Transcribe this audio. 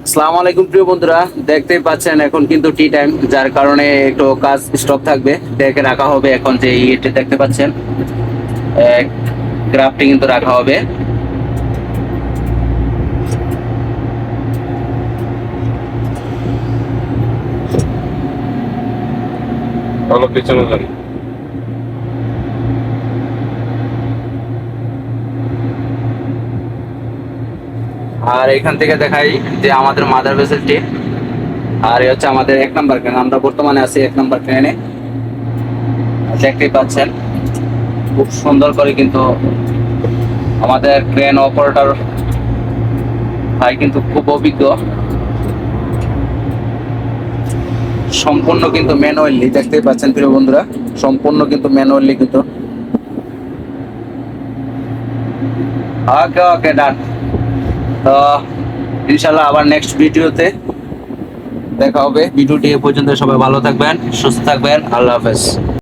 আসসালামু আলাইকুম প্রিয় বন্ধুরা, দেখতেই পাচ্ছেন এখন কিন্তু টি টাইম, যার কারণে একটু কাজ স্টপ থাকবে, দেখে রাখা হবে। এখন যে ইয়েটা দেখতে পাচ্ছেন, গ্রাফটি কিন্তু রাখা হবে। ভালো পিছনে যান। আর এখান থেকে দেখাই যে আমাদের মাদার ভেসেলটি, আর এই হচ্ছে আমাদের 1 নম্বর ক্রেন। আমরা বর্তমানে আছি 1 নম্বর ক্রেনে, দেখতেই পাচ্ছেন খুব সুন্দর করে কিন্তু আমাদের ক্রেন অপারেটর ভাই কিন্তু খুব অভিজ্ঞ। সম্পূর্ণ কিন্তু ম্যানুয়ালি, দেখতেই পাচ্ছেন প্রিয় বন্ধুরা, সম্পূর্ণ কিন্তু ম্যানুয়ালি কিন্তু। ওকে ওকে, ডান। তো ইনশাল্লাহ আবার নেক্সট ভিডিওতে দেখা হবে। ভিডিওটি এ পর্যন্ত, সবাই ভালো থাকবেন, সুস্থ থাকবেন, আল্লাহ হাফেজ।